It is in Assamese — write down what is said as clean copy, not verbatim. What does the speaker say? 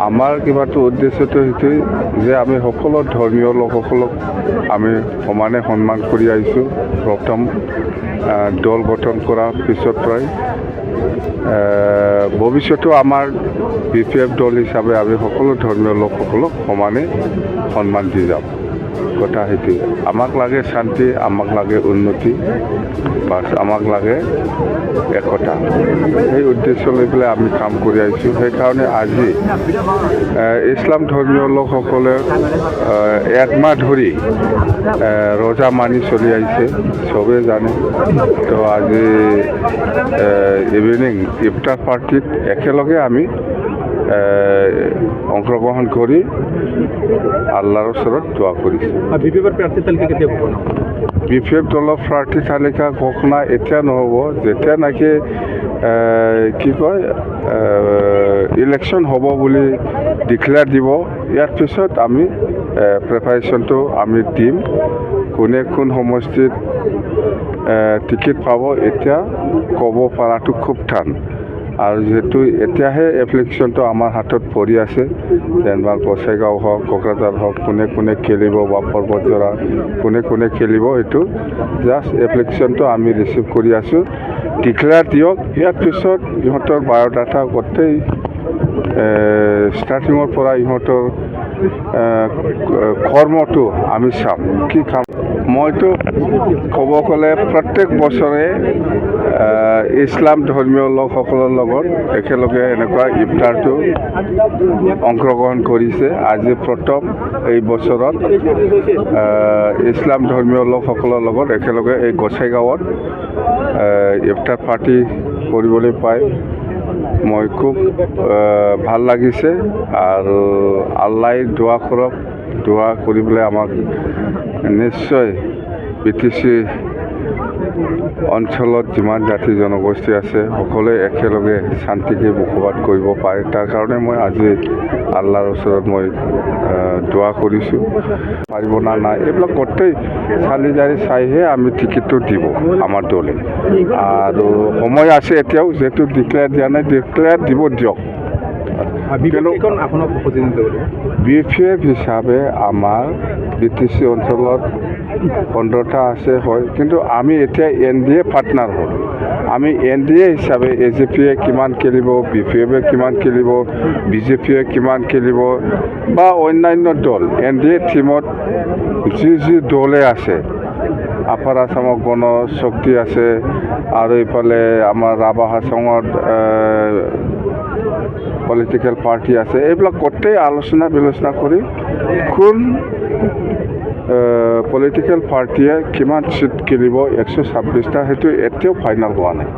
আমাৰ কিবাটো উদ্দেশ্যটো সেইটোৱেই যে আমি সকলো ধৰ্মীয় লোকসকলক আমি সমানে সন্মান কৰি আহিছোঁ। প্ৰথম দল গঠন কৰাৰ পিছত পৰাই ভৱিষ্যতেও আমাৰ BPF দল হিচাপে আমি সকলো ধৰ্মীয় লোকসকলক সমানে সন্মান দি যাম। কথা সেইটোৱে, আমাক লাগে শান্তি, আমাক লাগে উন্নতি, বাছ আমাক লাগে একতা। সেই উদ্দেশ্য লৈ পেলাই আমি কাম কৰি আহিছোঁ। সেইকাৰণে আজি ইছলাম ধৰ্মীয় লোকসকলে একমাহ ধৰি ৰোজা মানি চলি আহিছে, চবেই জানে। তো আজি ইভিনিং ইফতাৰ পাৰ্টিত একেলগে আমি অংশগ্ৰহণ কৰি আল্লাহৰ ওচৰত দোৱা কৰিছোঁ। BPF দলৰ প্ৰাৰ্থী তালিকা ঘোষণা এতিয়া নহ'ব, যেতিয়া নেকি কি কয় ইলেকশ্যন হ'ব বুলি ডিক্লেয়াৰ দিব, ইয়াৰ পিছত আমি প্ৰিপাৰেশ্যনটো আমি দিম। কোনে কোন সমষ্টিত টিকেট পাব এতিয়া ক'ব পৰাটো খুব টান। আৰু যিহেতু এতিয়াহে এপ্লিকেশ্যনটো আমাৰ হাতত পৰি আছে, যেনিবা গোসাইগাঁও হওক, কোকৰাঝাৰ হওক, কোনে কোনে খেলিব বা পৰ্বতজৰা কোনে কোনে খেলিব, এইটো জাষ্ট এপ্লিকেশ্যনটো আমি ৰিচিভ কৰি আছোঁ। ডিক্লেয়াৰ দিয়ক, ইয়াৰ পিছত ইহঁতৰ বায়'ডাটা গোটেই ষ্টাৰ্টিঙৰ পৰা ইহঁতৰ কৰ্মটো আমি চাম, কি কাম। মইতো ক'ব গ'লে প্ৰত্যেক বছৰে ইছলাম ধৰ্মীয় লোকসকলৰ লগত একেলগে এনেকুৱা ইফতাৰটো অংশগ্ৰহণ কৰিছে। আজি প্ৰথম এই বছৰত ইছলাম ধৰ্মীয় লোকসকলৰ লগত একেলগে এই গোসাইগাঁৱত ইফতাৰ পাৰ্টি কৰিবলৈ পাই মই খুব ভাল লাগিছে। আৰু আল্লাই দোৱা কৰক, দোৱা কৰি পেলাই আমাক নিশ্চয় BTC অঞ্চলত যিমান জাতি জনগোষ্ঠী আছে সকলোৱে একেলগে শান্তিকে বসবাস কৰিব পাৰে। তাৰ কাৰণে মই আজি আল্লাহৰ ওচৰত মই দোৱা কৰিছোঁ। পাৰিব না নাই এইবিলাক গোটেই চালি জাৰি চাইহে আমি টিকেটটো দিব আমাৰ দলে। আৰু সময় আছে এতিয়াও, যিহেতু ডিক্লেয়াৰ দিয়া নাই, ডিক্লেয়াৰ দিব দিয়ক। BPF হিচাপে আমাৰ BTC অঞ্চলত 15টা আছে হয়, কিন্তু আমি এতিয়া NDA পাৰ্টনাৰ হ'ল। আমি NDA হিচাপে AJP-য়ে কিমান খেলিব, BPF-এ কিমান খেলিব, BJP-য়ে কিমান খেলিব বা অন্যান্য দল NDA টীমত যি দলে আছে, আপাৰ আছামত গণশক্তি আছে, আৰু এইফালে আমাৰ ৰাভা হাছঙত পলিটিকেল পাৰ্টি আছে, এইবিলাক গোটেই আলোচনা বিলোচনা কৰি কোন পলিটিকেল পাৰ্টিয়ে কিমান চিট খেলিব 126টা, সেইটো এতিয়াও ফাইনেল হোৱা নাই।